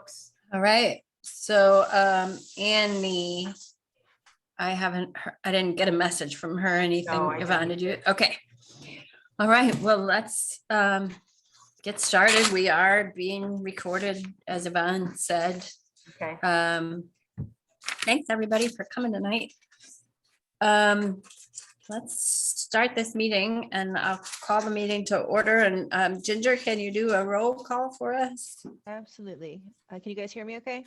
books. All right, so Annie, I didn't get a message from her or anything. No, I Yvonne, didn't. did you? Okay. All right, well, let's get started. We are being recorded, as Yvonne said. Okay. Thanks, everybody, for coming tonight. Let's start this meeting and I'll call the meeting to order. And Ginger, can you do a roll call for us? Absolutely. Can you guys hear me okay?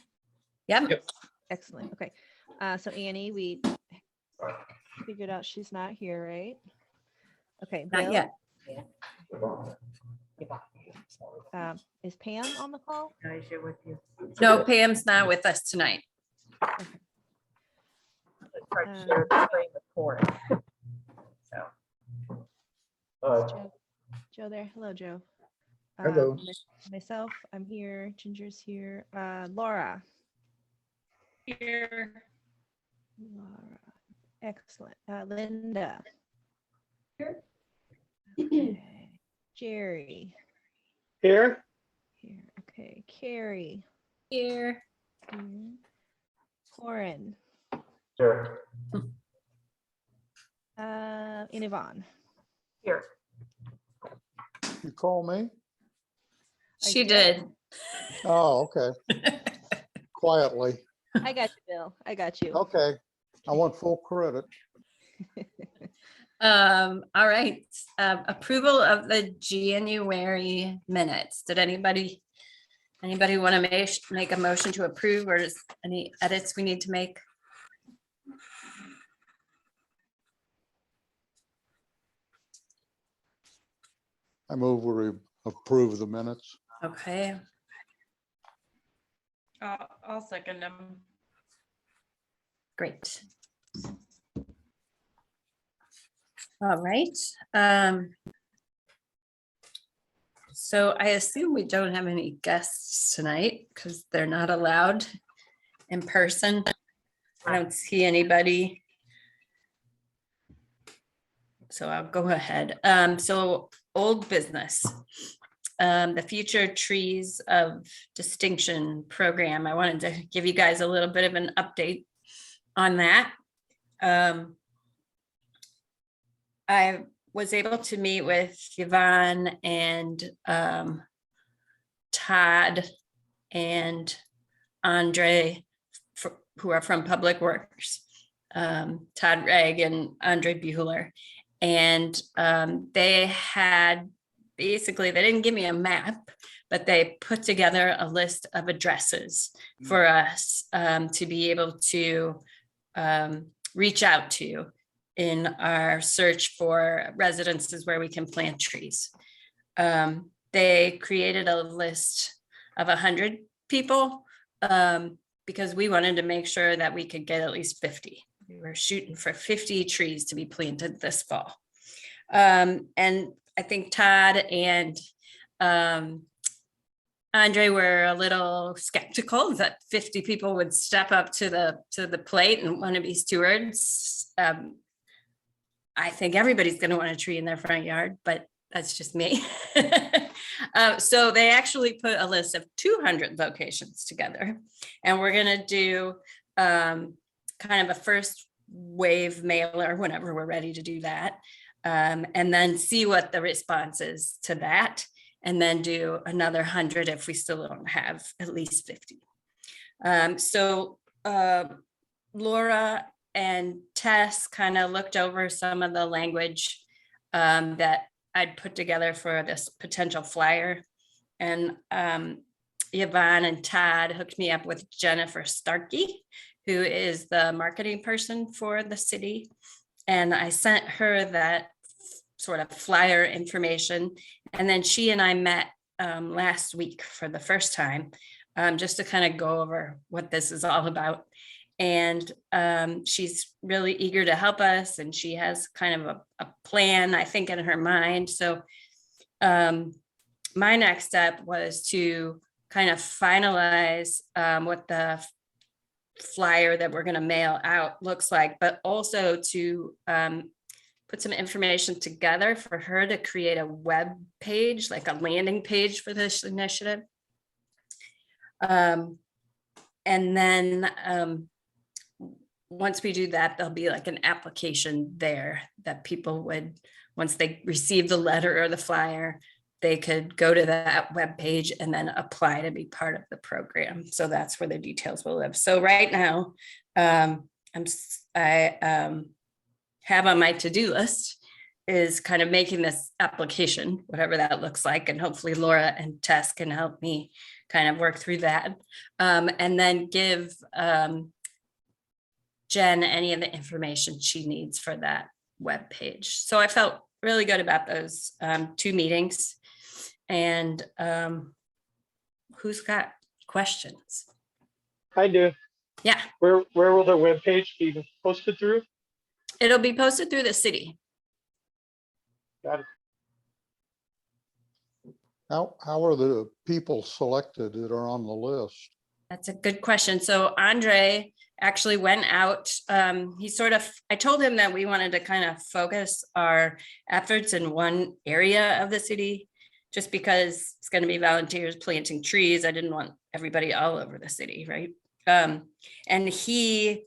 Yep. Excellent. Okay. So Annie, we figured out she's not here, right? Okay. Not Bill, yet. is Pam on the call? No, is she with you? No, Pam's not with us tonight. I tried to share the screen with Cory. So, Is Joe there? Hello, Joe. Hello. Myself, I'm here. Ginger's here. Laura. Here. Laura. Excellent. Linda. Here. Okay. Jerry. Here? Here. Okay. Carrie. Here. Here. Corin. Sure. And Yvonne. here. You call me? She did. Oh, okay. Quietly. I got you, Bill. I got you. Okay. I want full credit. All right, approval of the January minutes. Did anybody want to make a motion to approve, or is any edits we need to make? I move we approve the minutes. Okay, I'll second them. great. All right. So I assume we don't have any guests tonight because they're not allowed in person. I don't see anybody. So I'll go ahead. So old business. The Future Trees of Distinction program. I wanted to give you guys a little bit of an update on that. I was able to meet with Yvonne and Todd and Andre, who are from Public Works, Todd Regg and Andre Buehler. And they had, basically, they didn't give me a map, but they put together a list of addresses for us to be able to reach out to in our search for residences where we can plant trees. They created a list of 100 people because we wanted to make sure that we could get at least 50. We were shooting for 50 trees to be planted this fall. And I think Todd and Andre were a little skeptical that 50 people would step up to the plate and want to be stewards. I think everybody's going to want a tree in their front yard, but that's just me. So they actually put a list of 200 locations together, and we're going to do kind of a first wave mailer whenever we're ready to do that, and then see what the response is to that, and then do another 100 if we still don't have at least 50. So Laura and Tess kind of looked over some of the language that I'd put together for this potential flyer. And Yvonne and Todd hooked me up with Jennifer Starkey, who is the marketing person for the city. And I sent her that sort of flyer information. And then she and I met last week for the first time, just to kind of go over what this is all about. And she's really eager to help us, and she has kind of a plan, I think, in her mind. So my next step was to kind of finalize what the flyer that we're going to mail out looks like, but also to put some information together for her to create a web page, like a landing page for this initiative. And then once we do that, there'll be like an application there that people would, once they receive the letter or the flyer, they could go to that webpage and then apply to be part of the program. So that's where the details will live. So right now, I have on my to-do list is kind of making this application, whatever that looks like. And hopefully Laura and Tess can help me kind of work through that. And then give Jen any of the information she needs for that webpage. So I felt really good about those 2 meetings. And who's got questions? I do. Yeah, Where will the webpage be posted through? it'll be posted through the city. Got it. How are the people selected that are on the list? That's a good question. So Andre actually went out. I told him that we wanted to kind of focus our efforts in one area of the city, just because it's going to be volunteers planting trees. I didn't want everybody all over the city, right? And he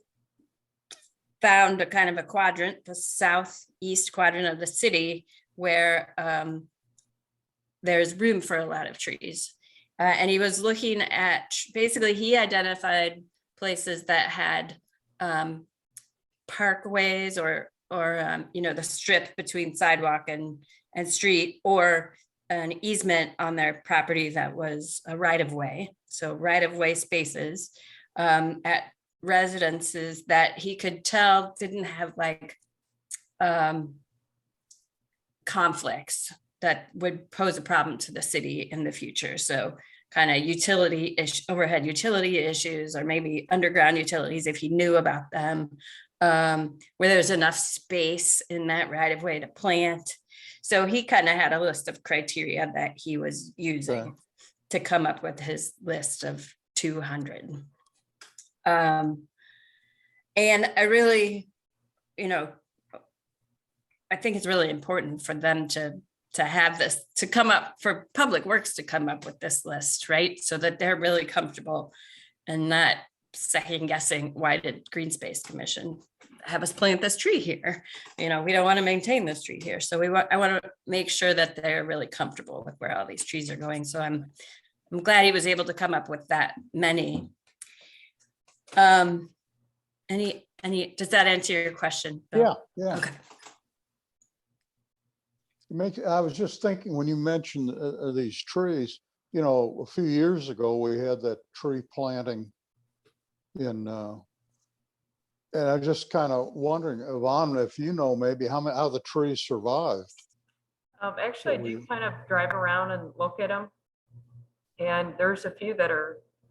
found a kind of a quadrant, the southeast quadrant of the city, where there's room for a lot of trees. And he was looking at, basically he identified places that had parkways or the strip between sidewalk and street, or an easement on their property that was a right-of-way. So right-of-way spaces at residences that he could tell didn't have like conflicts that would pose a problem to the city in the future. So kind of overhead utility issues, or maybe underground utilities if he knew about them, where there's enough space in that right of way to plant. So he kind of had a list of criteria that he was using to come up with his list of 200. And I really, I think it's really important for them to have this, to come up, for Public Works to come up with this list, right? So that they're really comfortable and not second guessing, why did Green Space Commission have us plant this tree here? We don't want to maintain this tree here. So I want to make sure that they're really comfortable with where all these trees are going. So I'm glad he was able to come up with that many. Does that answer your question, Bill? Yeah. Okay. I was just thinking when you mentioned these trees, a few years ago, we had that tree planting in, and I'm just kind of wondering, Yvonne, if maybe how the trees survived. Actually, I do kind of drive around and look at them. And there's a few that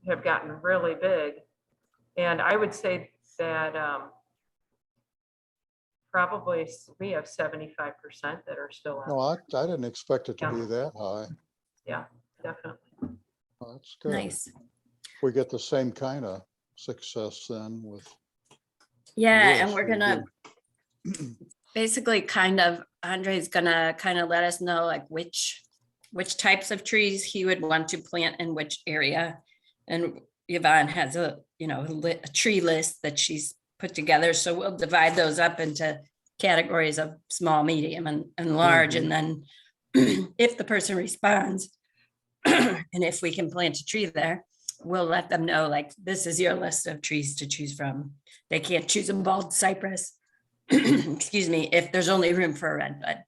have gotten really big. And I would say that probably we have 75% that are still out. No, I didn't expect it to be that high. Yeah, definitely. Well, that's good. Nice. We get the same kind of success then with. Yeah, Yes, and we're we gonna basically Andre's gonna kind of let us know like which types of trees he would want to plant in which area. And Yvonne has a tree list that she's put together. So we'll divide those up into categories of small, medium, and large. And then if the person responds, and if we can plant a tree there, we'll let them know, like, this is your list of trees to choose from. They can't choose a bald cypress, excuse me, if there's only room for a redbud.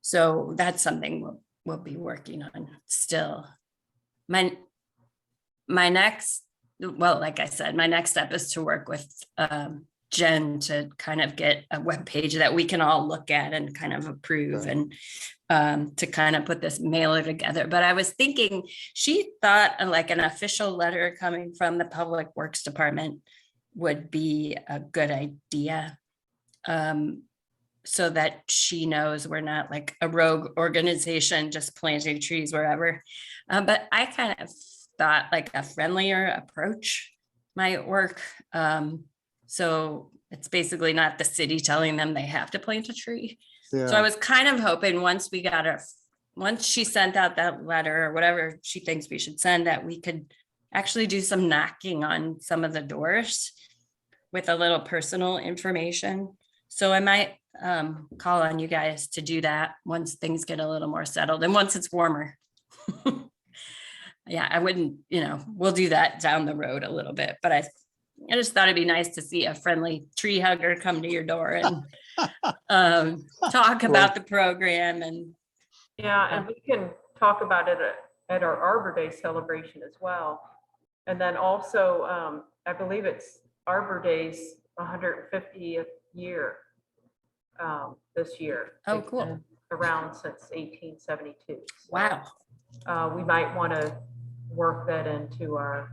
So that's something we'll be working on still. My next, well, like I said, my next step is to work with Jen to kind of get a webpage that we can all look at and kind of approve, and to kind of put this mailer together. But I was thinking, she thought like an official letter coming from the Public Works Department would be a good idea, so that she knows we're not like a rogue organization just planting trees wherever. But I kind of thought like a friendlier approach might work. So it's basically not the city telling them they have to plant a tree. Yeah. So I was kind of hoping once we got once she sent out that letter or whatever she thinks we should send, that we could actually do some knocking on some of the doors with a little personal information. So I might call on you guys to do that once things get a little more settled and once it's warmer. Yeah, I wouldn't, we'll do that down the road a little bit, but I just thought it'd be nice to see a friendly tree hugger come to your door and talk about the program. And Yeah, and we can talk about it at our Arbor Day celebration as well. And then also, I believe it's Arbor Day's 150th year this year. Oh, It's cool. been around since 1872. So, wow. we might want to work that into our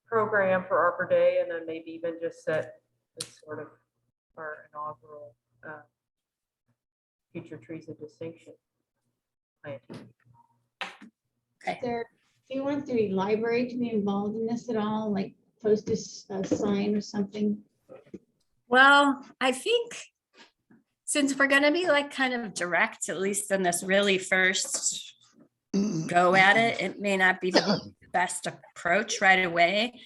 program for Arbor Day, and then maybe even just set this sort of our inaugural future trees of distinction planting. Okay. Do you want the library to be involved in this at all, like post a sign or something? Well, I think since we're going to be like kind of direct, at least in this really first go at it, it may not be the best approach right away.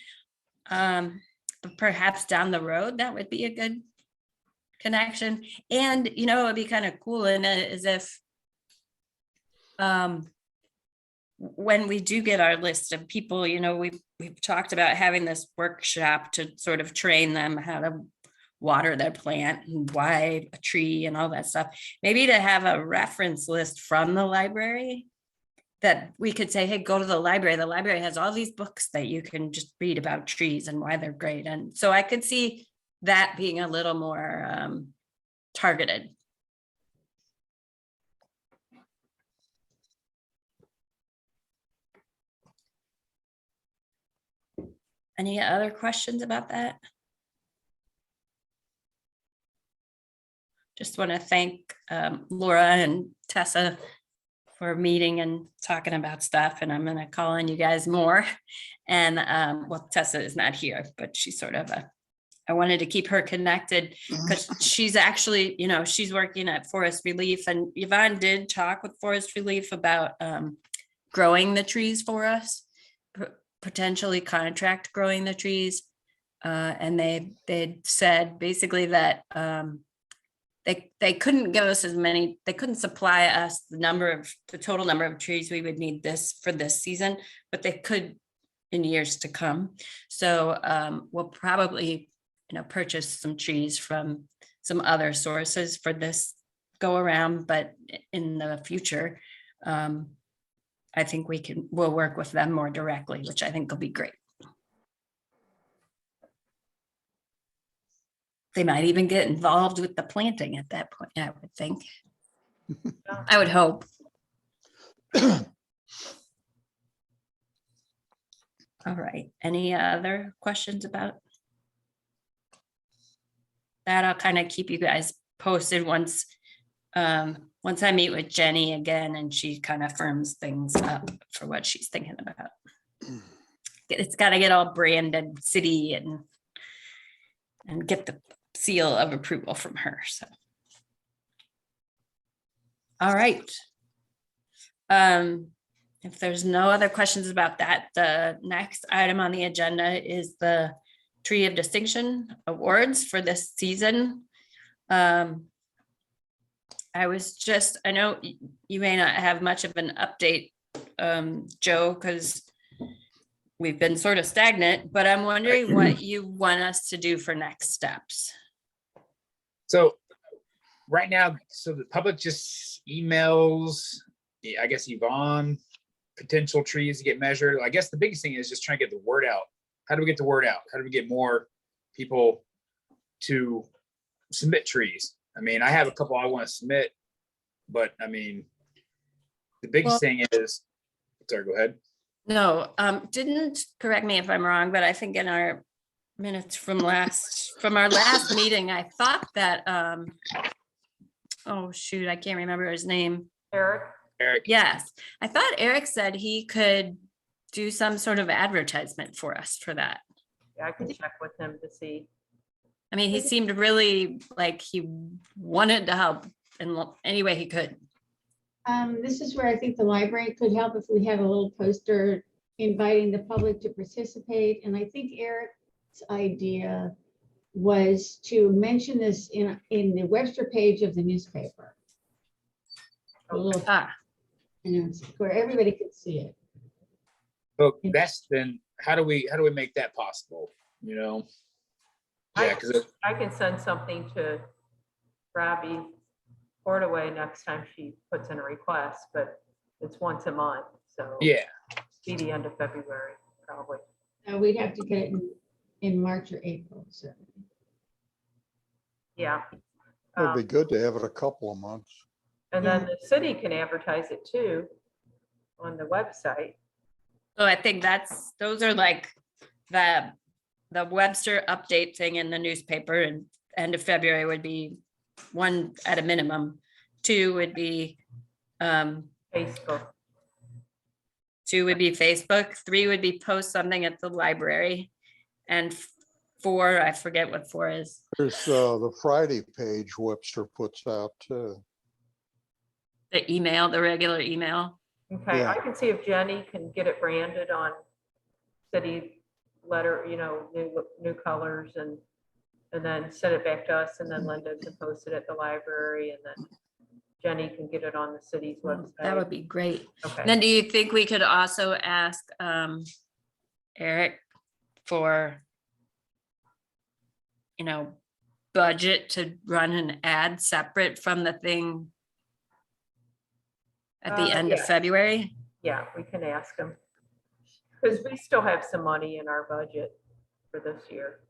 But perhaps down the road, that would be a good connection. And, it would be kind of cool in it is if when we do get our list of people, we've talked about having this workshop to sort of train them how to water their plant and why a tree and all that stuff. Maybe to have a reference list from the library that we could say, hey, go to the library. The library has all these books that you can just read about trees and why they're great. And so I could see that being a little more targeted. Any other questions about that? Just want to thank Laura and Tessa for meeting and talking about stuff. And I'm going to call on you guys more. And well, Tessa is not here, but she's sort of I wanted to keep her connected because she's actually, she's working at Forest Relief, and Yvonne did talk with Forest Relief about growing the trees for us, potentially contract growing the trees. And they said basically that they couldn't give us they couldn't supply us the total number of trees we would need for this season, but they could in years to come. So we'll probably, purchase some trees from some other sources for this go around, but in the future, I think we'll work with them more directly, which I think will be great. They might even get involved with the planting at that point, I would think. I would hope. All right, any other questions about that? I'll kind of keep you guys posted once I meet with Jenny again and she kind of firms things up for what she's thinking about. It's got to get all branded city and get the seal of approval from her. So, all right. If there's no other questions about that, the next item on the agenda is the Tree of Distinction Awards for this season. I know you may not have much of an update, Joe, because we've been sort of stagnant, but I'm wondering what you want us to do for next steps. So right now, so the public just emails, I guess, Yvonne, potential trees to get measured. I guess the biggest thing is just trying to get the word out. How do we get the word out? How do we get more people to submit trees? I mean, I have a couple I want to submit, but I mean, the biggest thing is, sorry, go ahead. No, didn't, correct me if I'm wrong, but I think in our minutes from our last meeting, I thought that, oh shoot, I can't remember his name. Eric? Yes, I thought Eric said he could do some sort of advertisement for us for that. Yeah, I can check with him to see. I mean, he seemed really like he wanted to help in any way he could. This is where I think the library could help if we had a little poster inviting the public to participate. And I think Eric's idea was to mention this in the Webster page of the newspaper. A little, where everybody could see it. But that's then, how do we make that possible? You know? Yeah, because I can send something to Robbie Portaway next time she puts in a request, but it's once a month, so. yeah, Be the end of February, probably. We'd have to get it in March or April, so. Yeah. It'd be good to have it a couple of months. And then the city can advertise it too on the website. So I think those are like the Webster update thing in the newspaper, and end of February would be one at a minimum. 2 would be Facebook. 2 would be Facebook. 3 would be post something at the library. And 4, I forget what 4 is. There's the Friday page Webster puts out too. The email, the regular email. Okay, Yeah. I can see if Jenny can get it branded on city letter, new colors and then send it back to us, and then Linda can post it at the library, and then Jenny can get it on the city's website. That would be great. Okay. Then do you think we could also ask Eric for, budget to run an ad separate from the thing at the end of Yeah. February? Yeah, we can ask them. Because we still have some money in our budget for this year.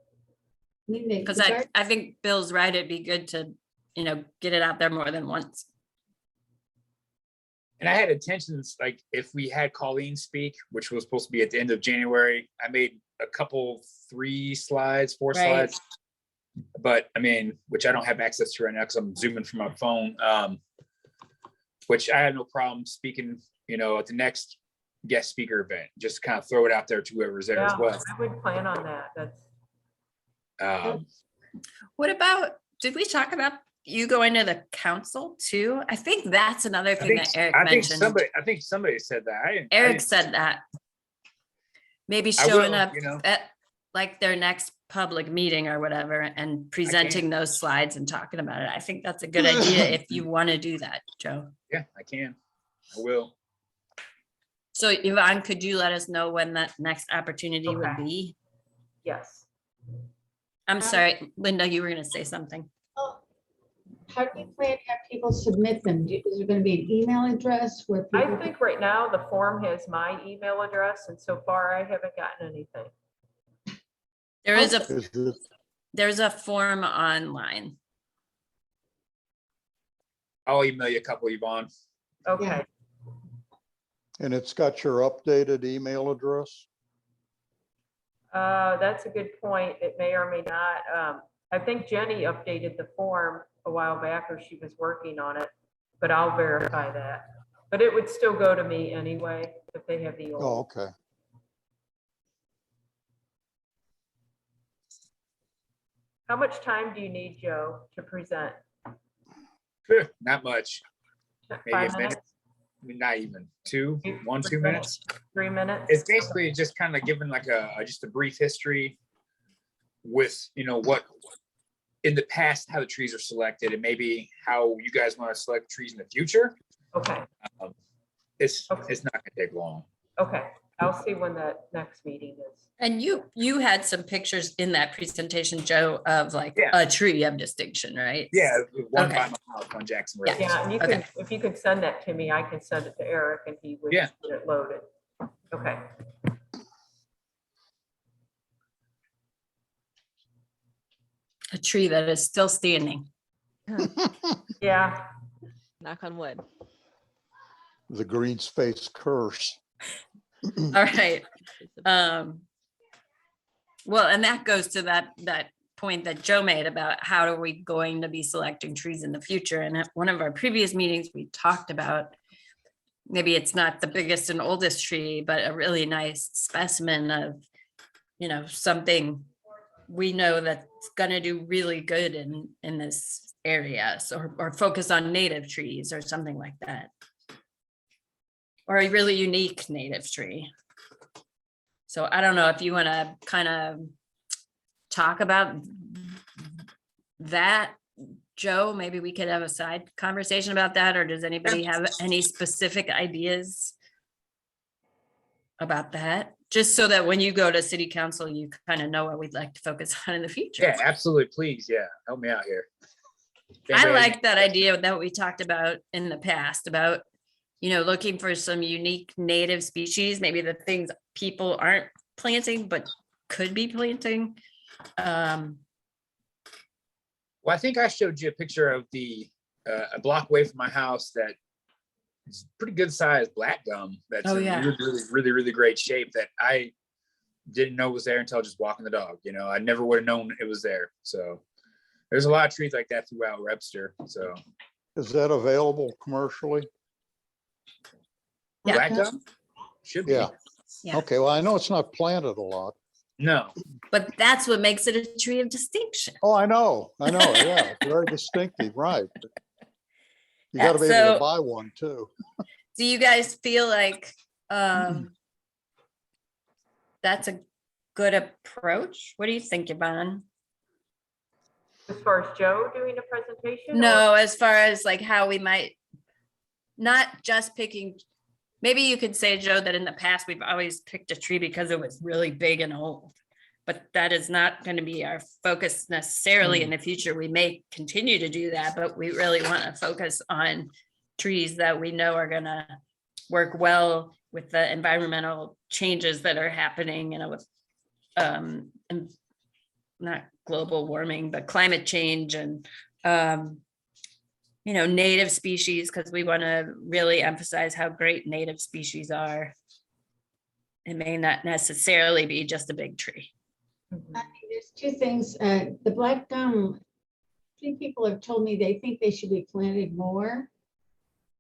Because I think Bill's right. It'd be good to, get it out there more than once. and I had intentions, like if we had Colleen speak, which was supposed to be at the end of January, I made a couple, 3 slides, 4 Right. slides. But I mean, which I don't have access to right now because I'm zooming from my phone. Which I had no problem speaking, at the next guest speaker event, just kind of throw it out there to whoever's there as Yeah, well. I would plan on that. That's, What about, did we talk about you going to the council too? I think that's another I thing think, that Eric I think mentioned. somebody said that. I Eric didn't- said that. Maybe I showing will, up you know. at like their next public meeting or whatever and presenting those slides and talking about it. I think that's a good idea if you want to do that, Joe. Yeah, I can. I will. So Yvonne, could you let us know when that next opportunity would Okay. be? yes. I'm sorry, Linda, you were gonna say something. How do you plan to have people submit them? Is there going to be an email address where I people? think right now the form has my email address, and so far I haven't gotten anything. There is Is it- there's a form online. I'll email you a couple, Yvonne. Okay, And it's got your updated email address? that's a good point. It may or may not. I think Jenny updated the form a while back, or she was working on it, but I'll verify that. But it would still go to me anyway, if they have the Oh, old. okay. How much time do you need, Joe, to present? Not much. Maybe 5 a minute. minutes? I mean, not even 2 3 minutes. 3 minutes? It's basically just kind of giving like just a brief history with, what in the past, how the trees are selected and maybe how you guys want to select trees in the future. Okay, It's Okay. not gonna take long. okay. I'll see when that next meeting is. And you had some pictures in that presentation, Joe, of like Yeah. a tree of distinction, right? Yeah, one Okay. by my house on Jackson Road. Yeah, and you Okay. can, if you could send that to me, I can send it to Eric and he would Yeah. get it loaded. Okay, A tree that is still standing. yeah, Knock on wood. The green space curse. All right. Well, and that goes to that point that Joe made about how are we going to be selecting trees in the future? And at one of our previous meetings, we talked about maybe it's not the biggest and oldest tree, but a really nice specimen of, something we know that's gonna do really good in this area. So, or focus on native trees or something like that. or a really unique native tree. So I don't know if you want to kind of talk about that, Joe. Maybe we could have a side conversation about that, or does anybody have any specific ideas about that? Just so that when you go to city council, you kind of know what we'd like to focus on in the future. Yeah, absolutely. Please. Yeah. Help me out here. If I anybody has- like that idea that we talked about in the past about, looking for some unique native species, maybe the things people aren't planting, but could be planting. Well, I think I showed you a picture of a block away from my house that is pretty good sized black gum. That's Oh, in yeah. really great shape that I didn't know was there until just walking the dog. I never would have known it was there. So there's a lot of trees like that throughout Webster. So Is that available commercially? Yeah. black gum should be. Yeah. Yeah. Okay, well, I know it's not planted a lot. No. But that's what makes it a tree of distinction. Oh, I know, yeah, very distinctive, right. You gotta be able So- to buy one too. Do you guys feel like that's a good approach? What do you think, Yvonne? As far as Joe doing a presentation? or- No, as far as like how we might not just picking, maybe you could say, Joe, that in the past, we've always picked a tree because it was really big and old. But that is not going to be our focus necessarily in the future. We may continue to do that, but we really want to focus on trees that we know are going to work well with the environmental changes that are happening, with and not global warming, but climate change and native species, because we want to really emphasize how great native species are. It may not necessarily be just a big tree. I mean, there's two things. The black gum, few people have told me they think they should be planted more,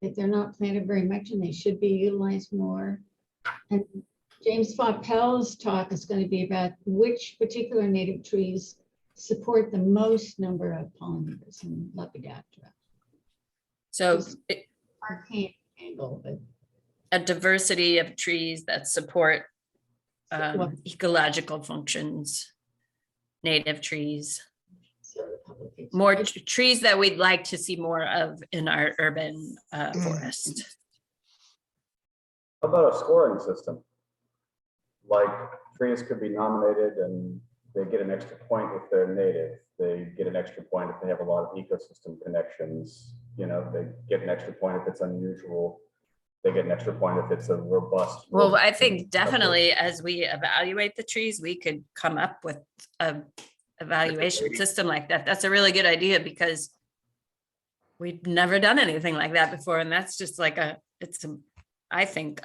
that they're not planted very much and they should be utilized more. And James Foppel's talk is going to be about which particular native trees support the most number of pollinators in Lepidoptera. So Arcane angle, but a diversity of trees that support Well- ecological functions, native trees, so the public. more trees that we'd like to see more of in our urban forest. How about a scoring system? Like trees could be nominated and they get an extra point if they're native. They get an extra point if they have a lot of ecosystem connections. They get an extra point if it's unusual. They get an extra point if it's a robust. Well, I think definitely as we evaluate the trees, we could come up with a evaluation system like that. That's a really good idea because we've never done anything like that before. And that's just like I think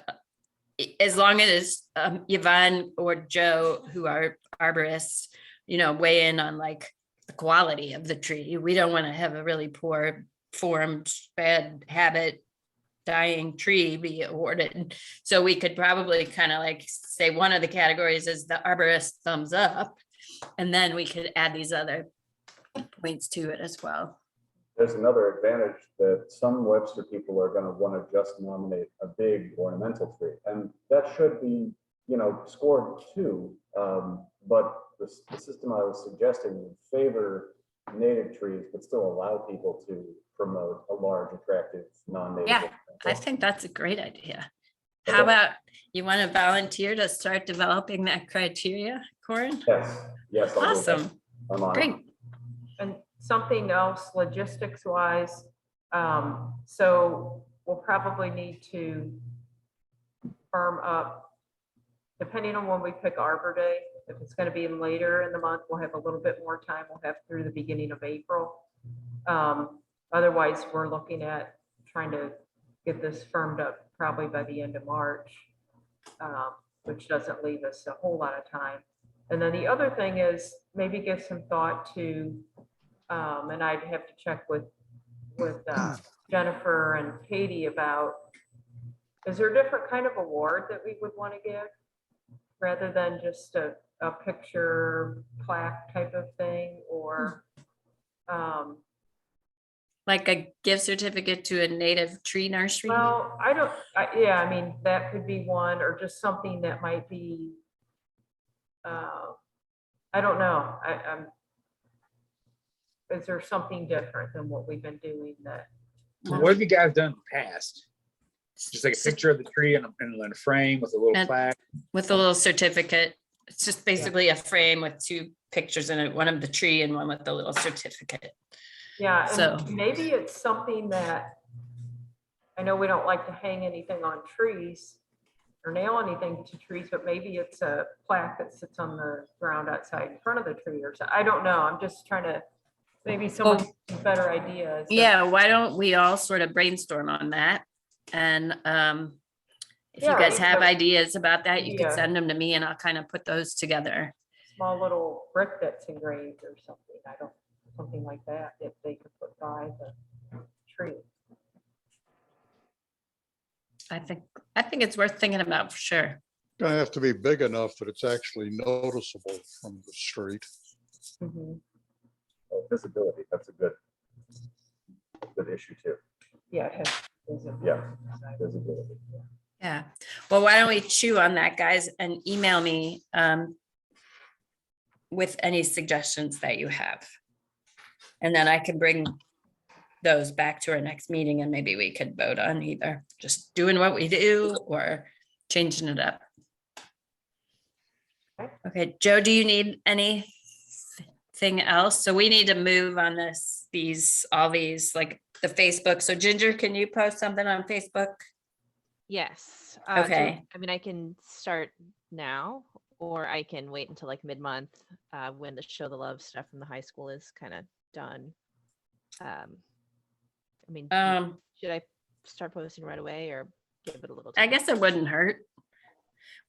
as long as Yvonne or Joe, who are arborists, weigh in on like the quality of the tree. We don't want to have a really poor formed, bad habit, dying tree be awarded. So we could probably kind of like say one of the categories is the arborist thumbs up, and then we could add these other points to it as well. There's another advantage that some Webster people are going to want to just nominate a big ornamental tree, and that should be, scored too. But the system I was suggesting would favor native trees, but still allow people to promote a large, attractive, non-native. Yeah, ornamental. I think that's a great idea. How about you want to volunteer to start developing that criteria, Corin? Yes. I'll do that. Awesome, I'm on it. great. And something else logistics wise, so we'll probably need to firm up, depending on when we pick Arbor Day. If it's going to be later in the month, we'll have a little bit more time. We'll have through the beginning of April. Otherwise, we're looking at trying to get this firmed up probably by the end of March, which doesn't leave us a whole lot of time. And then the other thing is maybe give some thought to, and I'd have to check with Jennifer and Katie about, is there a different kind of award that we would want to give rather than just a picture plaque type of thing, or Like a gift certificate to a native tree nursery? Well, yeah, I mean, that could be one, or just something that might be, I don't know, is there something different than what we've been doing that? What have you guys done in the past? Just like a picture of the tree in a frame with a little And- plaque. With a little certificate. It's just basically a frame with two pictures in it, one of the tree and one with the little certificate. Yeah, So- and maybe it's something that, I know we don't like to hang anything on trees or nail anything to trees, but maybe it's a plaque that sits on the ground outside in front of the tree or something. I don't know. I'm just trying to, maybe someone has some better ideas. Yeah, why don't we all sort of brainstorm on that? And if you Yeah, guys even have a- ideas about that, you Yeah. could send them to me and I'll kind of put those together. Small little brick that's engraved or something. I don't, something like that, if they could put by the tree. I think it's worth thinking about for sure. Gonna have to be big enough that it's actually noticeable from the street. Mhm. Oh, visibility, that's a good issue too. Yeah, it has visibility. Yeah. Visibility. Yeah. Well, why don't we chew on that, guys, and email me with any suggestions that you have. And then I can bring those back to our next meeting and maybe we could vote on either just doing what we do or changing it up. Okay, Joe, do you need anything else? So we need to move on all these, like the Facebook. So Ginger, can you post something on Facebook? Yes. Okay. I mean, I can start now, or I can wait until like mid-month when the Show the Love stuff from the high school is kind of done. I mean, should I start posting right away or give it a little I time? guess it wouldn't hurt.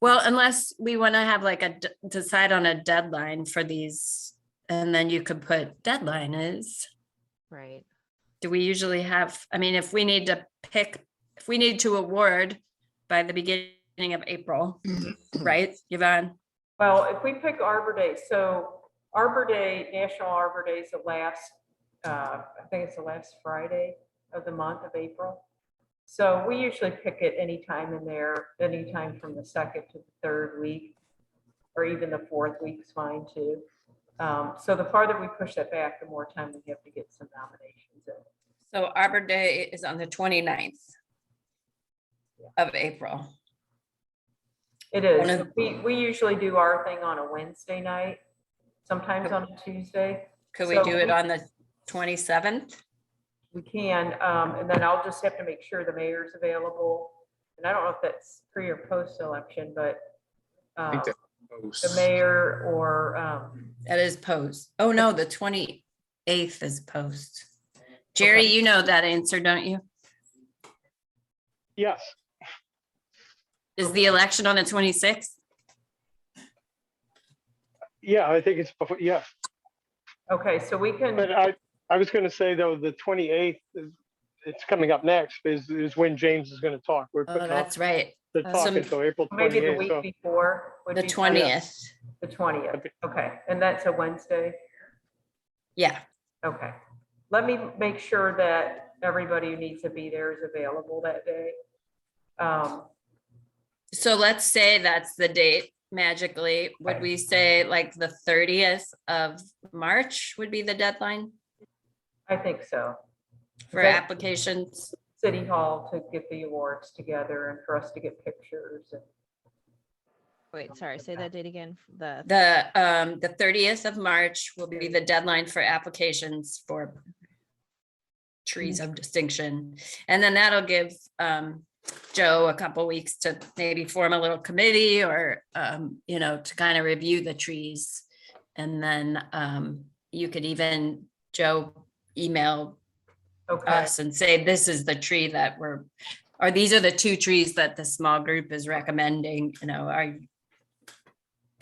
Well, unless we want to have like decide on a deadline for these, and then you could put deadline is, Right. do we usually have, I mean, if we need to award by the beginning of April, right, Yvonne? Well, if we pick Arbor Day, so Arbor Day, National Arbor Day is the last, I think it's the last Friday of the month of April. So we usually pick it anytime in there, anytime from the second to the third week, or even the fourth week is fine too. So the farther we push that back, the more time we have to get some nominations in. So Arbor Day is on the 29th of April. It is. We usually do our thing on a Wednesday night, sometimes on a Tuesday. Could we So do it on the 27th? We can, and then I'll just have to make sure the mayor's available. And I don't know if that's pre or post election, but I think the that's mayor or, That is post. Oh, no, the 28th is post. Jerry, Okay. you know that answer, don't you? Yes, Is the election on the 26th? yeah, I think it's before, yeah. okay, so we But can, I was gonna say though, the 28th, it's coming up next, is when James is gonna talk. We're Oh, putting off that's right. the talk some- until April maybe the 28th, week so. before. would The be fine. 20th. The 20th, okay, and that's a Wednesday, Yeah. okay. Let me make sure that everybody who needs to be there is available that day. So let's say that's the date magically. Would we say like the 30th of March would be the deadline I think so. for Okay. applications? City Hall to get the awards together and for us to get pictures. And Wait, sorry, say that date again. The The 30th of March will be the deadline for applications for trees of distinction. And then that'll give Joe a couple weeks to maybe form a little committee or, to kind of review the trees. And then you could even, Joe, email Okay, us and say, this is the tree that or these are the two trees that the small group is recommending, kind of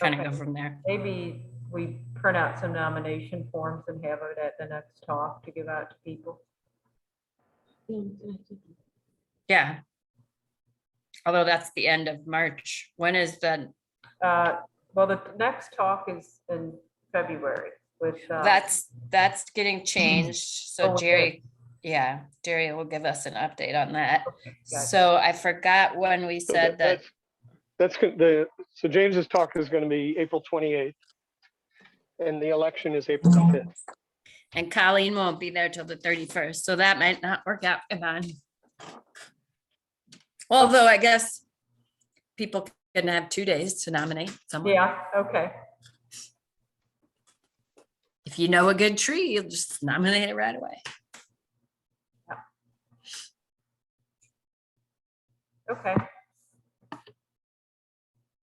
Okay. go from there. maybe we print out some nomination forms and have it at the next talk to give out to people. Yeah. Although that's the end of March. When is the, Well, the next talk is in February with. that's getting changed. Oh, So okay. Jerry, Yeah, Jerry will give us an update on that. gotcha. So I forgot when we So said that, that's so James's talk is going to be April 28th. And the election is April 5th. and Colleen won't be there till the 31st, so that might not work out, Yvonne. Although I guess people can have 2 days to nominate someone. Yeah, okay. If you know a good tree, you'll just nominate it right away. Okay.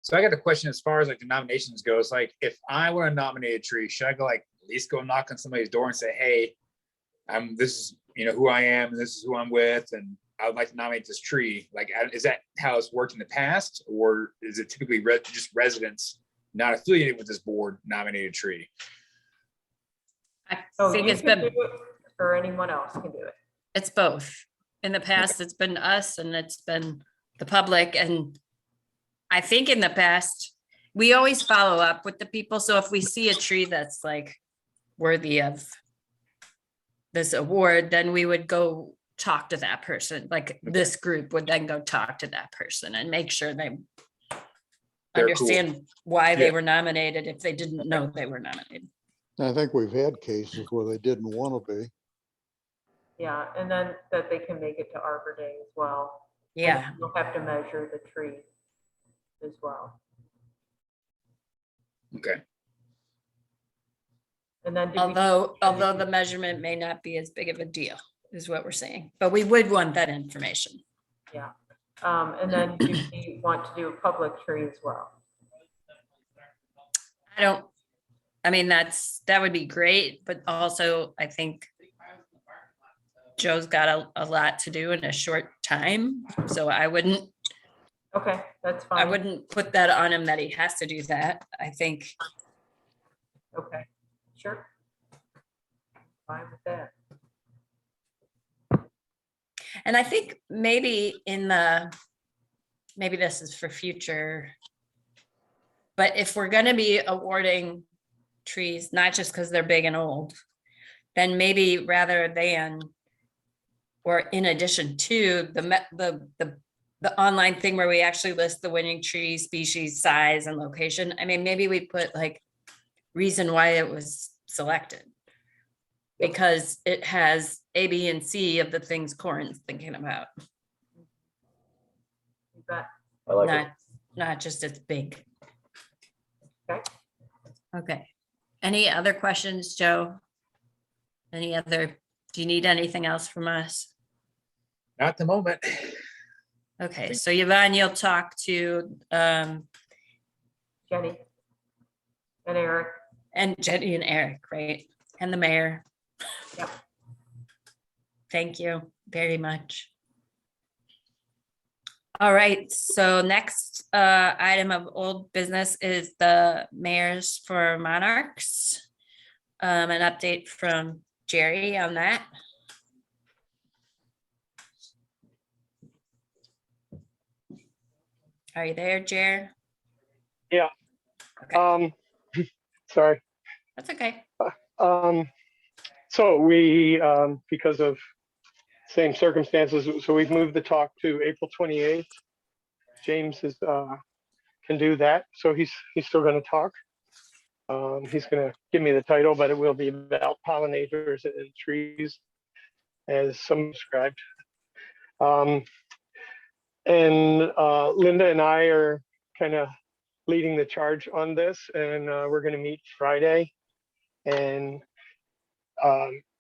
So I got a question as far as like the nominations goes. Like, if I want to nominate a tree, should I go like at least go knock on somebody's door and say, hey, this is, who I am, and this is who I'm with, and I would like to nominate this tree. Like, is that how it's worked in the past, or is it typically just residents not affiliated with this board nominate a tree? I Oh, think you it's can been, do it, or anyone else can do it. it's both. In the past, it's been us and it's been the public. And I think in the past, we always follow up with the people. So if we see a tree that's like worthy of this award, then we would go talk to that person. Like this group would then go talk to that person and make sure they They're cool. understand why they Yeah. were nominated if they didn't know they were nominated. I think we've had cases where they didn't want to be. Yeah, and then that they can make it to Arbor Day as well. And Yeah. You'll have to measure the tree as well. Okay. And then do we- Although the measurement may not be as big of a deal, is what we're saying, but we would want that information. and then do you want to do a public tree as well? That would be great, but also I think Joe's got a lot to do in a short time, so I wouldn't Okay, that's fine. put that on him that he has to do that. I think, Okay, sure. Fine with that. and I think maybe maybe this is for future, but if we're gonna be awarding trees, not just because they're big and old, then maybe rather than, or in addition to the online thing where we actually list the winning tree species, size, and location, I mean, maybe we put like reason why it was selected. Because it has A, B, and C of the things Corin's thinking about, You bet. I like it. not just it's big. Okay. Okay. Any other questions, Joe? Do you need anything else from us? Not at the moment. Okay, so Yvonne, you'll talk to Jenny and Eric. and Jenny and Eric, right? And the mayor. Yep. Thank you very much. All right, so next item of old business is the mayors for monarchs. An update from Jerry on that. Are you there, Jer? Sorry. That's okay. So we, because of same circumstances, so we've moved the talk to April 28th. James can do that, so he's still going to talk. He's going to give me the title, but it will be about pollinators and trees, as some described. And Linda and I are kind of leading the charge on this, and we're going to meet Friday. And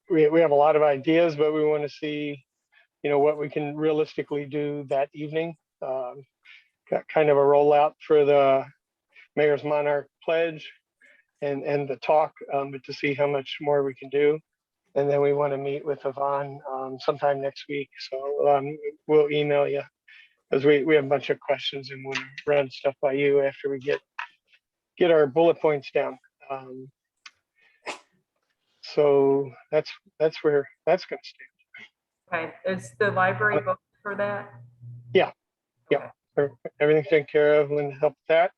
we have a lot of ideas, but we want to see, what we can realistically do that evening. Got kind of a rollout for the Mayor's Monarch Pledge and the talk, but to see how much more we can do. And then we want to meet with Yvonne sometime next week. So we'll email you, because we have a bunch of questions and want to run stuff by you after we get our bullet points down. So that's where that's going to stand. Okay, is the library booked for that? Yeah. Okay. Everything's taken care of. Linda helped with that.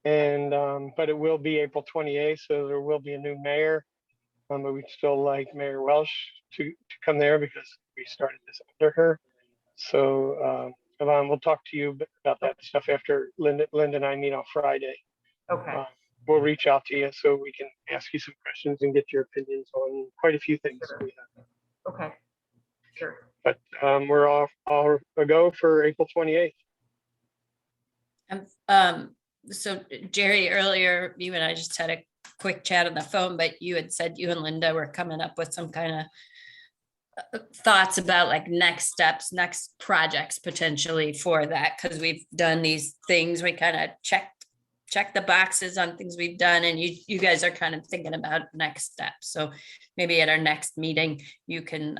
And but it will be April 28th, so there will be a new mayor. But we'd still like Mayor Welsh to come there because we started this under her. So, Yvonne, we'll talk to you about that stuff after Linda and I meet on Friday. Okay, We'll reach out to you so we can ask you some questions and get your opinions on quite a few things. Sure. Okay, sure. But we're all a go for April 28th. So Jerry, earlier, you and I just had a quick chat on the phone, but you had said you and Linda were coming up with some kind of thoughts about like next steps, next projects potentially for that, because we've done these things, we kind of check the boxes on things we've done, and you guys are kind of thinking about next steps. So maybe at our next meeting, you can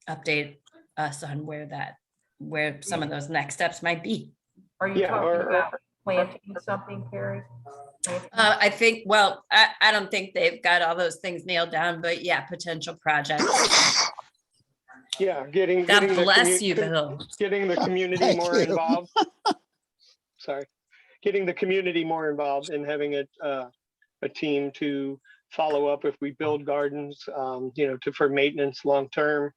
update us on where some of those next steps might be. Are you Yeah, talking about planting something, Carrie? I think, well, I don't think they've got all those things nailed down, but yeah, potential projects. Yeah, getting God the bless you, Bill. getting the community Thank more you. involved. Sorry, getting the community more involved and having a team to follow up if we build gardens, for maintenance long term,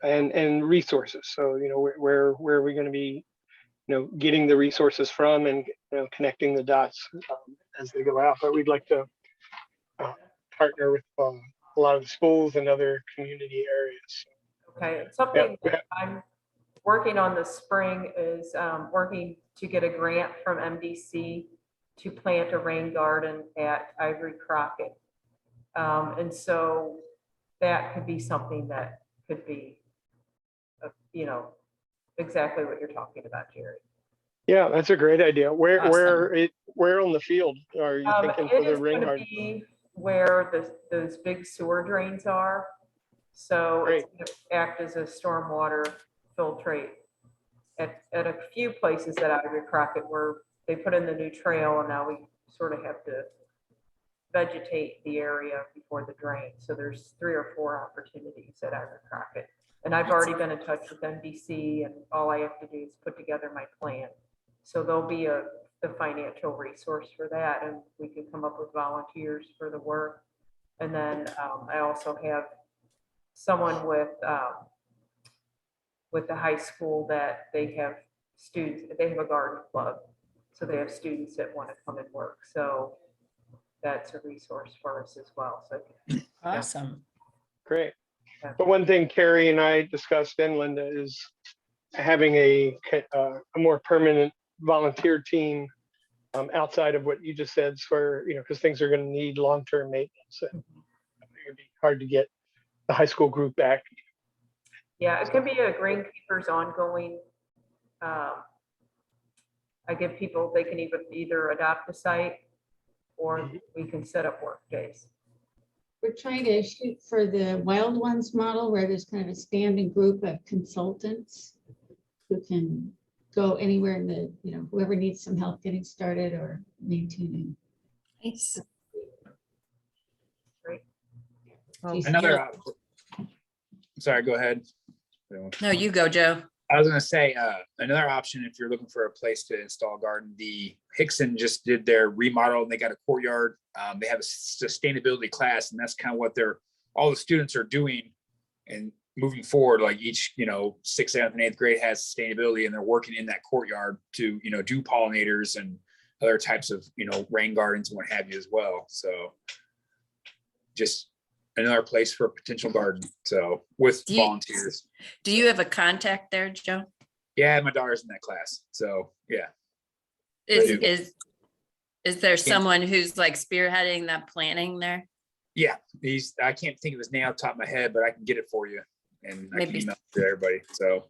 and resources. So where are we going to be, getting the resources from, and connecting the dots as they go out. But we'd like to partner with a lot of the schools and other community areas. Okay, something that I'm working on this spring is working to get a grant from MDC to plant a rain garden at Ivory Crockett. And so that could be something that could be, exactly what you're talking about, Jerry. Yeah, that's a great idea. Where Awesome. where on the field are you thinking for It the is rain going to garden? be where those big sewer drains are. So it's going to act as a stormwater filtrate at a few places at Ivory Crockett where they put in the new trail, and now we sort of have to vegetate the area before the drain. So there's 3 or 4 opportunities at Ivory Crockett. And I've already been in touch with NBC, and all I have to do is put together my plan. So there'll be the financial resource for that, and we can come up with volunteers for the work. And then I also have someone with the high school that they have students, they have a garden club. So they have students that want to come and work. So that's a resource for us as well. So Awesome. Great. But one thing Carrie and I discussed, and Linda, is having a more permanent volunteer team outside of what you just said, for because things are going to need long-term maintenance, and it'd be hard to get the high school group back. yeah, it can be a greenkeepers ongoing. I give people, they can either adopt a site, or we can set up work days. We're trying to shoot for the Wild Ones model, where there's kind of a standing group of consultants who can go anywhere in the, whoever needs some help getting started or maintaining. Nice. Great. Another, sorry, go ahead. No, you go, Joe. I was gonna say, another option, if you're looking for a place to install a garden, the Hickson just did their remodel, and they got a courtyard. They have a sustainability class, and that's kind of what all the students are doing. And moving forward, like each, 6th, 7th, and 8th grade has sustainability, and they're working in that courtyard to, do pollinators and other types of, rain gardens and what have you as well. So just another place for a potential garden. So with volunteers. Do you have a contact there, Joe? Yeah, my daughter's in that class. So yeah. Is there someone who's like spearheading that planning there? Yeah, I can't think of his name off the top of my head, but I can get it for you, and I can Maybe. email it to everybody. So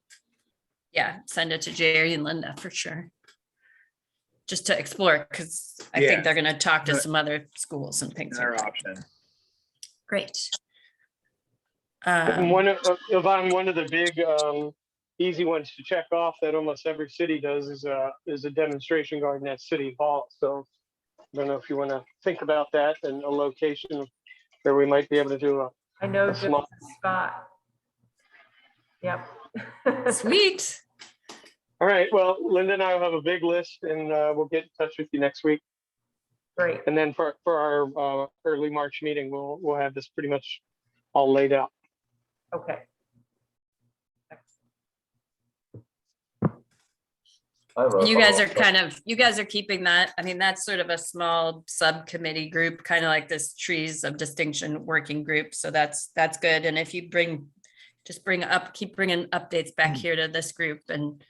Yeah, send it to Jerry and Linda for sure. Just to explore, because I think they're going to talk to some other schools and things. another Like that. option. Great. And Yvonne, one of the big easy ones to check off that almost every city does is a demonstration garden at City Hall. So I don't know if you want to think about that and a location where we might be able to do I know a just small. a spot. Yep. Sweet. All right. Well, Linda and I will have a big list, and we'll get in touch with you next week. Great. And then for our early March meeting, we'll have this pretty much all laid out. Okay. I have a You guys are follow-up you guys are keeping that. I mean, that's sort of a small subcommittee group, kind of like this trees of distinction working group. So that's good. And if you keep bringing updates back here to this group. And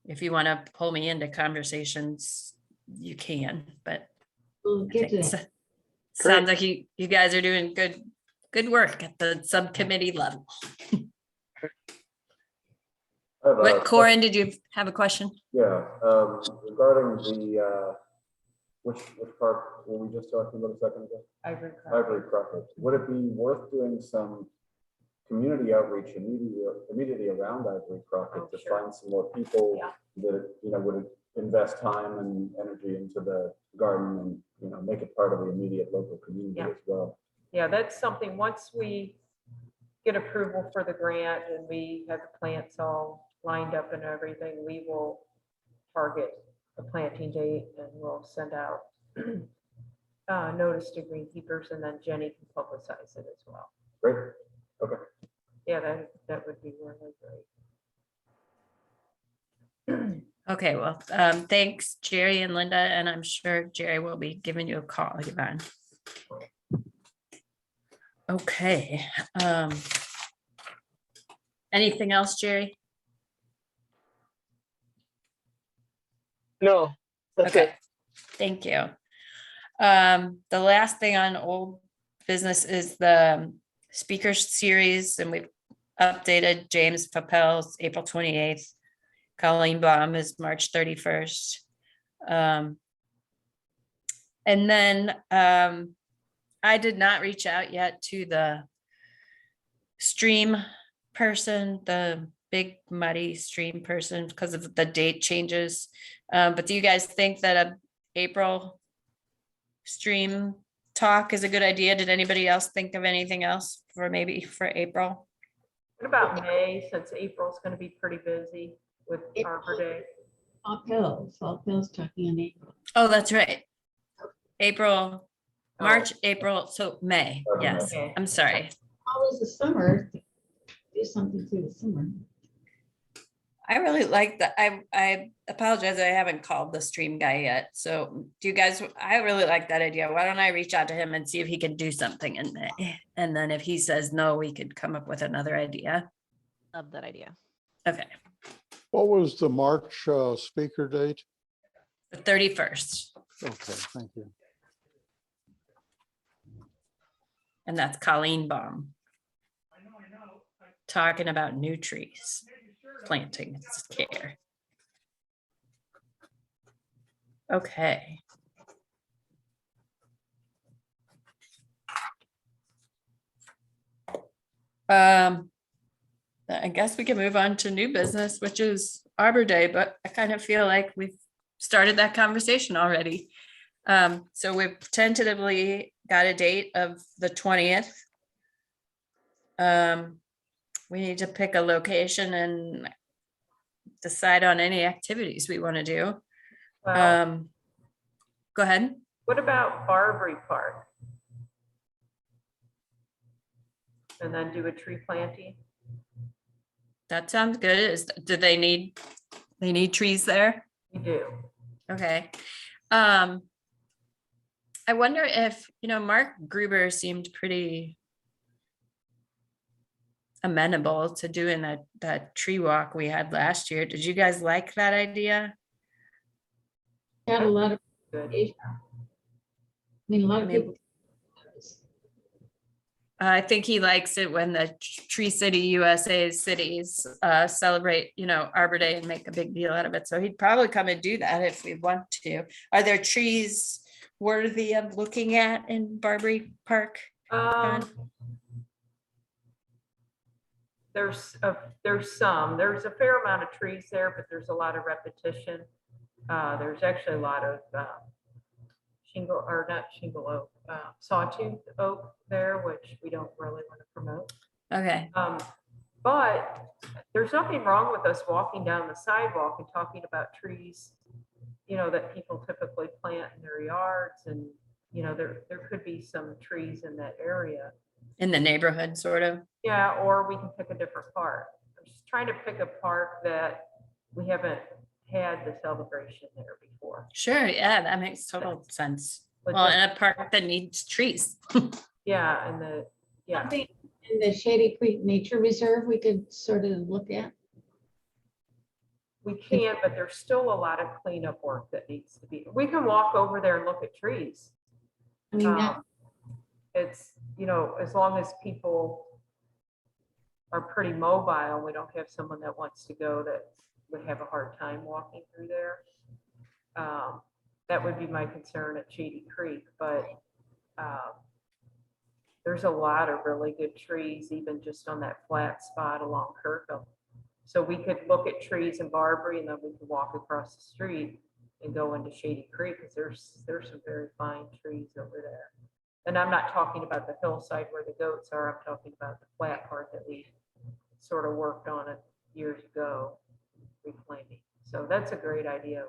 if you want to pull me into conversations, you can, but We'll I get to think that. sounds like you guys are doing good work at the subcommittee level. I have a What, Corin, did you have a question? Yeah, regarding the, which park were we just talking about a second ago? Ivory Crockett. Would it be worth doing some community outreach immediately around Ivory Crockett Oh, to sure. find some more people Yeah. that, would invest time and energy into the garden and, make it part of the immediate local community Yeah. as well? Yeah, that's something, once we get approval for the grant and we have the plants all lined up and everything, we will target a planting date and we'll send out notice to greenkeepers, and then Jenny can publicize it as well. Great, okay. Yeah, that would be really great. Okay, well, thanks, Jerry and Linda, and I'm sure Jerry will be giving you a call, Yvonne. Okay. Anything else, Jerry? No, that's it. Okay, thank you. The last thing on old business is the speaker series, and we've updated James Papel's April 28th. Colleen Baum is March 31st. And then I did not reach out yet to the stream person, the big muddy stream person, because of the date changes. But do you guys think that a April stream talk is a good idea? Did anybody else think of anything else for April? What about May, since April's going to be pretty busy with Arbor Day? Falk Hill's talking in April. Oh, that's right. April, Oh. March, April, so May, yes, Okay. I'm sorry. Always the summer, do something through the summer. I really like that. I apologize, I haven't called the stream guy yet. So do you guys, I really like that idea. Why don't I reach out to him and see if he can do something in May? And then if he says no, we could come up with another idea. Love that idea. Okay, What was the March speaker date? the 31st, Okay, thank you. and that's Colleen Baum. Talking about new trees, planting care. Okay. I guess we can move on to new business, which is Arbor Day, but I kind of feel like we've started that conversation already. So we've tentatively got a date of the 20th. We need to pick a location and decide on any activities we want to do. Well, Go ahead. what about Barbary Park? And then do a tree planting? That sounds good. Do they need trees there? We do. Okay. I wonder if, Mark Gruber seemed pretty amenable to doing that tree walk we had last year. Did you guys like that idea? Got a lot of, Good. I mean, a lot of people. I think he likes it when the Tree City USA cities celebrate, Arbor Day and make a big deal out of it. So he'd probably come and do that if we want to. Are there trees worthy of looking at in Barbary Park? There's some, there's a fair amount of trees there, but there's a lot of repetition. There's actually a lot of sawtooth oak there, which we don't really want to promote. Okay. But there's nothing wrong with us walking down the sidewalk and talking about trees that people typically plant in their yards, and, there could be some trees in that area. In the neighborhood, sort of. Yeah, or we can pick a different park. I'm just trying to pick a park that we haven't had the celebration there before. Sure, yeah, that makes total sense. But Well, just- in a park that needs trees. Yeah, and yeah, Something in the Shady Creek Nature Reserve we could sort of look at. we can, but there's still a lot of cleanup work that needs to be, we can walk over there and look at trees. I mean, that, It's, as long as people are pretty mobile, we don't have someone that wants to go that would have a hard time walking through there. That would be my concern at Shady Creek, but there's a lot of really good trees, even just on that flat spot along Kirkham. So we could look at trees in Barbary, and then we could walk across the street and go into Shady Creek, because there's some very fine trees over there. And I'm not talking about the hillside where the goats are, I'm talking about the flat part that we sort of worked on it years ago, reclaiming. So that's a great idea.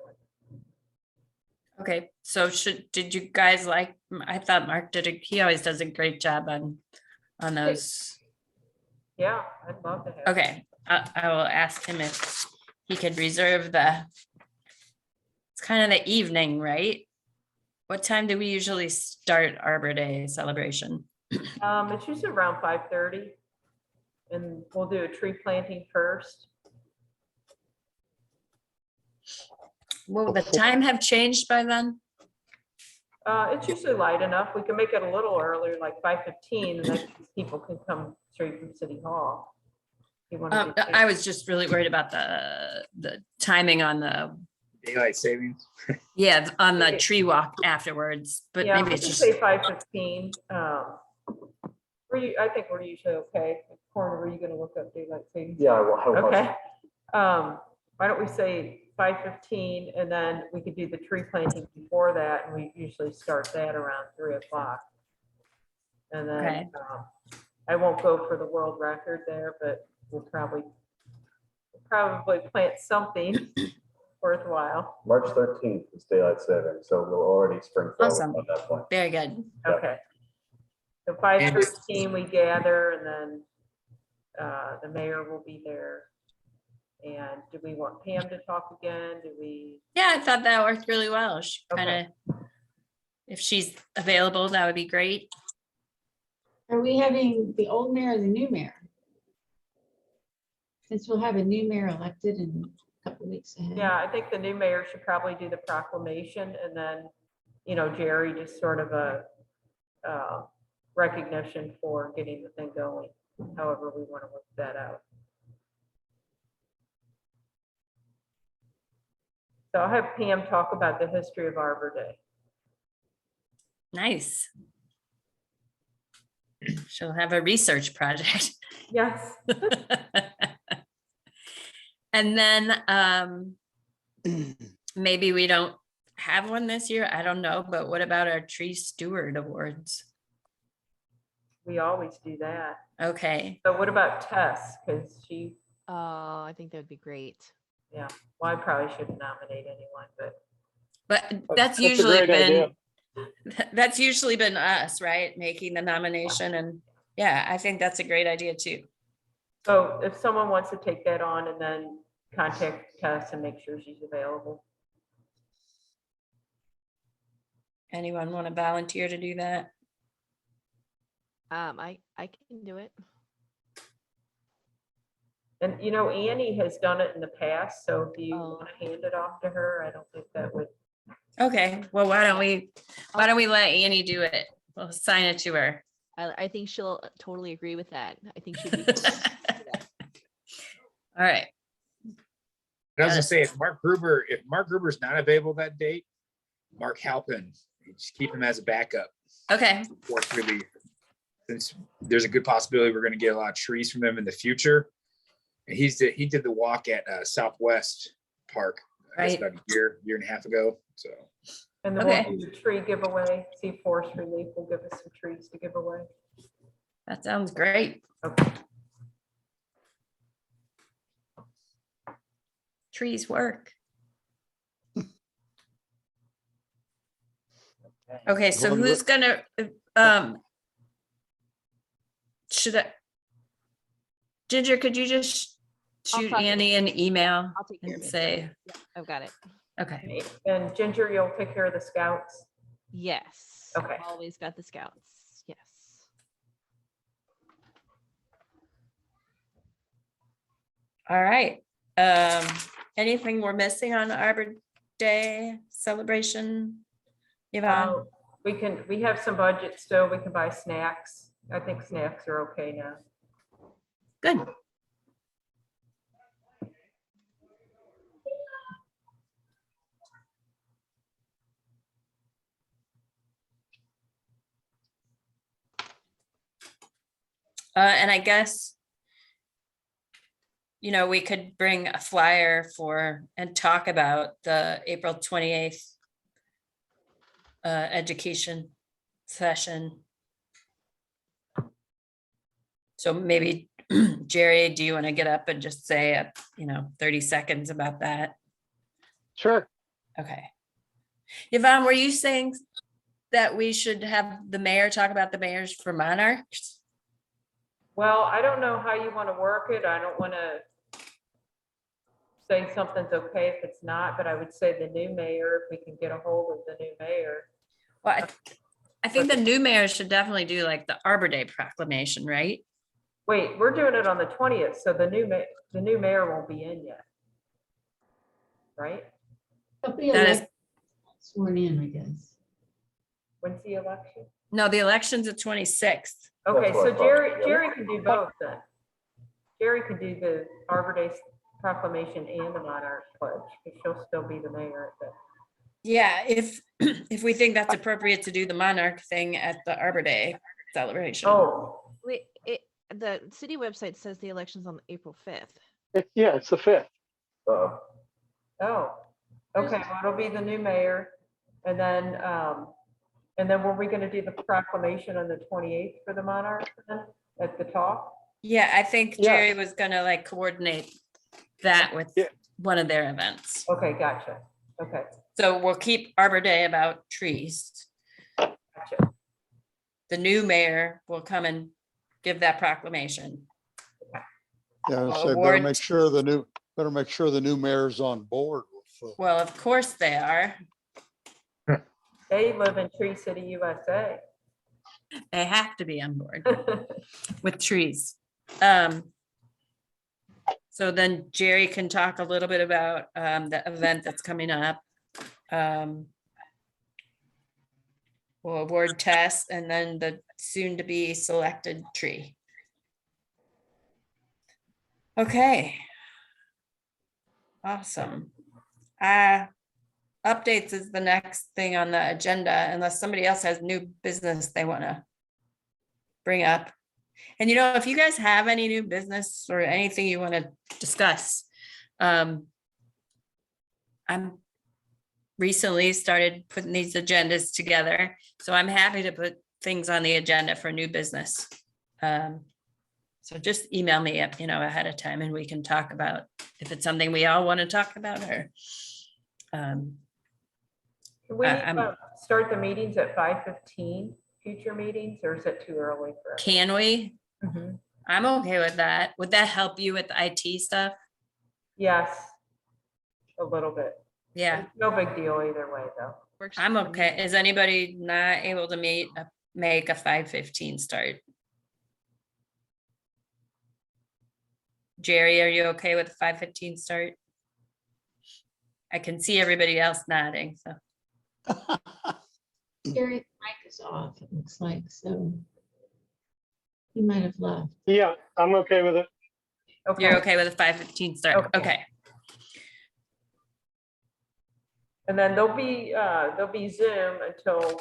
Okay, so did you guys like, I thought Mark he always does a great job on those. Yeah, I'd love to have. Okay, I will ask him if he could reserve it's kind of the evening, right? What time do we usually start Arbor Day celebration? It's usually around 5:30, and we'll do a tree planting first. Will the time have changed by then? It's usually light enough. We can make it a little earlier, like 5:15, and then people can come straight from City Hall. If you want to do I was just really worried about the timing on the, Daylight savings. yeah, on the tree walk afterwards, but Yeah, maybe we it's can just, say 5:15. I think we're usually okay. Corner, were you gonna look up daylight savings? Yeah, I was. Okay. Why don't we say 5:15, and then we could do the tree planting before that, and we usually start that around 3 o'clock. And then, Okay. I won't go for the world record there, but we'll probably plant something worthwhile. March 13th is daylight saving, so we're already spring forward Awesome. at that point. very good. Yeah. Okay. So 5:15 we gather, and then the mayor will be there. And do we want Pam to talk again? Do we? Yeah, I thought that worked really well. She Okay. kind of, if she's available, that would be great. are we having the old mayor or the new mayor? Since we'll have a new mayor elected in a couple weeks ahead. Yeah, I think the new mayor should probably do the proclamation, and then, Jerry, just sort of a recognition for getting the thing going, however we want to work that out. So I'll have Pam talk about the history of Arbor Day. Nice. She'll have a research project. Yes. And then maybe we don't have one this year. I don't know, but what about our tree steward awards? We always do that. Okay, So what about Tess? Because she, Oh, I think that would be great. well, I probably shouldn't nominate anyone, but but that's a usually great idea. that's usually been us, right? Making the nomination, and yeah, I think that's a great idea too. so if someone wants to take that on, and then contact Tess and make sure she's available. Anyone want to volunteer to do that? I can do it. And Annie has done it in the past, so do you Oh. want to hand it off to her? I don't think that would. Okay, well, why don't we let Annie do it? We'll assign it to her. I think she'll totally agree with that. I think she'd be. All right, I was gonna say, if Mark Gruber's not available that date, Mark Halpin, just keep him as a backup. okay, Fourth relief. Since there's a good possibility we're gonna get a lot of trees from him in the future. And he did the walk at Southwest Park, I guess Right. about a year and a half ago, so. And then Okay. we'll do the tree giveaway, see if Forest Relief will give us some trees to give away. that sounds great. Okay. Trees work. Okay, so Well, who's gonna, um, should I? Ginger, could you just I'll shoot talk to Annie an email I'll take care and of it. say, Yeah, I've got it. okay, And Ginger, you'll take care of the scouts? Yes. Okay. Always got the scouts. Yes. all right. Anything we're missing on Arbor Day celebration? Yvonne? We have some budget still. We can buy snacks. I think snacks are okay now. Good. And I guess, you know, we could bring a flyer for and talk about the April 28th education session. So maybe Jerry, do you want to get up and just say, 30 seconds about that? Sure. Okay. Yvonne, were you saying that we should have the mayor talk about the mayors for monarchs? Well, I don't know how you want to work it. I don't want to say something's okay if it's not, but I would say the new mayor, if we can get a hold of the new mayor. Well, I think the new mayor should definitely do like the Arbor Day proclamation, right? Wait, we're doing it on the 20th, so the new mayor won't be in yet. Right? They'll be That is- elected, sworn in, I guess. When's the election? No, the election's the 26th. Okay, That's what so I thought. Jerry can do both then. Jerry can do the Arbor Day proclamation and the monarch pledge, because she'll still be the mayor at that. Yeah, if we think that's appropriate to do the monarch thing at the Arbor Day celebration. Oh, Wait, the city website says the election's on April 5th. Yeah, it's the 5th. oh, okay, well, it'll be the new mayor, and then were we gonna do the proclamation on the 28th for the monarch then, at the top? Yeah, I think Yeah. Jerry was gonna like coordinate that with Yeah. one of their events. Okay, gotcha, okay, So we'll keep Arbor Day about trees. gotcha. The new mayor will come and give that proclamation. Yeah, I say better Award- make sure the new mayor's on board with, Well, of course they are. They live in Tree City, USA. They have to be on board with trees. So then Jerry can talk a little bit about the event that's coming up. We'll award tests and then the soon-to-be selected tree. Okay. Awesome. Updates is the next thing on the agenda, unless somebody else has new business they want to bring up. And if you guys have any new business or anything you want to discuss, I'm recently started putting these agendas together, so I'm happy to put things on the agenda for new business. So just email me up, ahead of time, and we can talk about if it's something we all want to talk about, or Can we start the meetings at 5:15, future meetings, or is it too early for us? can we? Mhm. I'm okay with that. Would that help you with the IT stuff? Yes, a little bit. Yeah, No big deal either way, though. Works I'm for me. okay. Is anybody not able to make a 5:15 start? Jerry, are you okay with a 5:15 start? I can see everybody else nodding, so. Gary's mic is off, it looks like, so he might have left. Yeah, I'm okay with it. You're okay with a 5:15 start? Okay. Okay. And then there'll be Zoom until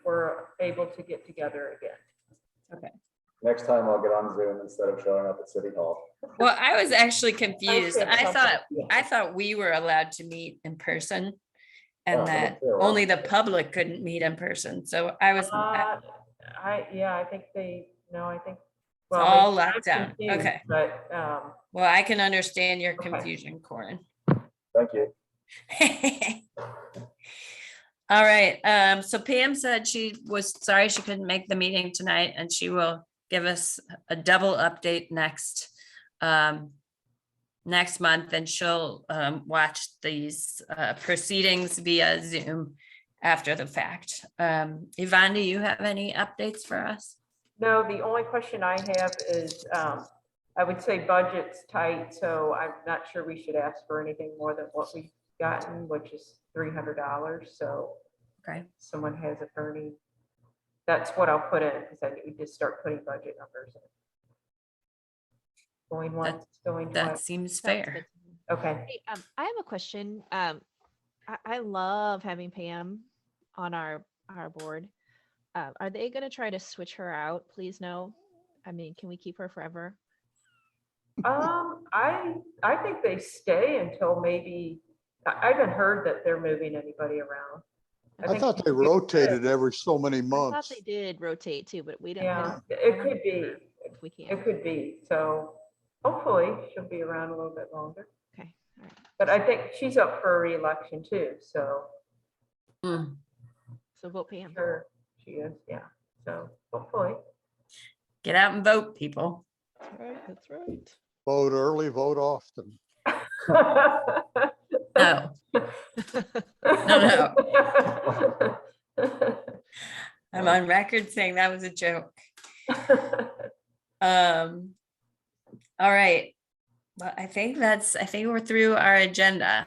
we're able to get together again. Next time I'll get on Zoom instead of showing up at City Hall. Well, I was actually confused. get I thought we were allowed to meet in person Oh, and I that don't care. only the public couldn't meet in person. So I was I think I think. well, all I'm locked down. confused, Okay. But, Well, I can understand your Okay. confusion, Corin. Thank you. All right, so Pam said she was sorry she couldn't make the meeting tonight, and she will give us a double update next month, and she'll watch these proceedings via Zoom after the fact. Yvonne, do you have any updates for us? No, the only question I have is, I would say budget's tight, so I'm not sure we should ask for anything more than what we've gotten, which is $300. So Okay, someone has attorney. That's what I'll put in, because I need to start putting budget numbers in. Going once, going that twice. seems Sounds fair. good. Okay. Hey, I have a question. I love having Pam on our board. Are they gonna try to switch her out? Please no. I mean, can we keep her forever? I think they stay until maybe, I haven't heard that they're moving anybody around. I think thought they she's good. rotated every so many I thought months. they did rotate too, but we didn't. Yeah, I it wanna could be, know if we it can. could be. So hopefully she'll be around a little bit longer. Okay, all right. But I think she's up for a reelection too, so Mm. So vote Pam. sure she is, yeah. So hopefully. Get out and vote, people. That's right, that's right. Vote early, vote often. No, no. I'm on record saying that was a joke. All right. Well, I think we're through our agenda.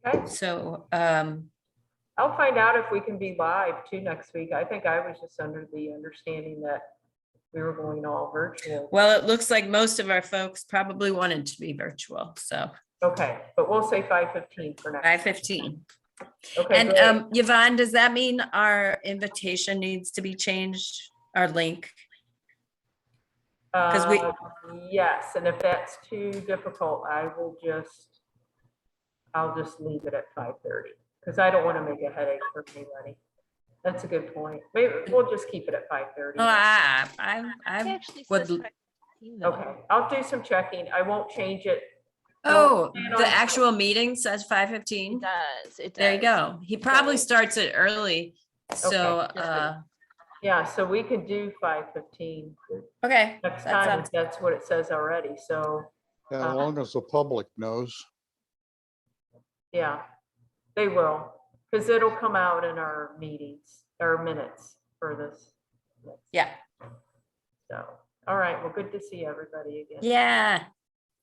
Okay, So, I'll find out if we can be live too next week. I think I was just under the understanding that we were going all virtual. well, it looks like most of our folks probably wanted to be virtual, so Okay, but we'll say 5:15 for next. 5:15. Okay, And great. Yvonne, does that mean our invitation needs to be changed, our link? 'cause we- Yes, and if that's too difficult, I'll just leave it at 5:30, because I don't want to make a headache for anybody. That's a good point. Maybe we'll just keep it at 5:30. Oh, It I actually would says l- 5:15 though. Okay, I'll do some checking. I won't change it. oh, plan the on- actual meeting says It 5:15? does, it does. There you go. He probably So- starts it early, so, Yeah, so we can do 5:15 okay. next that time, sounds- if that's what it says already. So, As long as the public knows. yeah, they will, because it'll come out in our meetings, our minutes for this. Yeah, So, all right, well, good to see everybody again. yeah,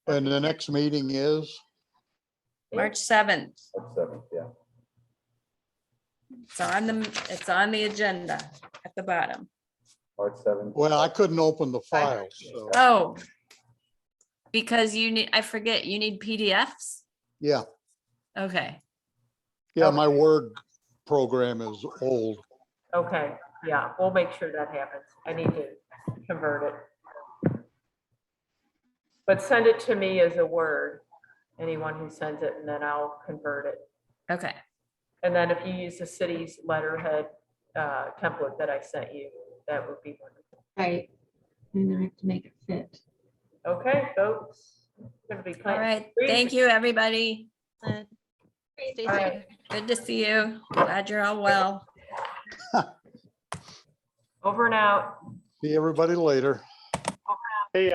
And the next meeting is, March 7th. March 7th, yeah. It's on the agenda at the bottom. March 7th. well, I couldn't open the files, so, Oh, because I forget, you need PDFs? yeah, Okay, yeah, my Word program is old. Okay, yeah, we'll make sure that happens. I need to convert it. But send it to me as a Word, anyone who sends it, and then I'll convert it. okay. And then if you use the city's letterhead template that I sent you, that would be wonderful. Right. And then I have to make it fit. Okay, folks. Gonna be All playing. right, thank you, everybody. Stay All safe. right, Good to see you. Glad you're all well. over and out. See everybody later. Hey,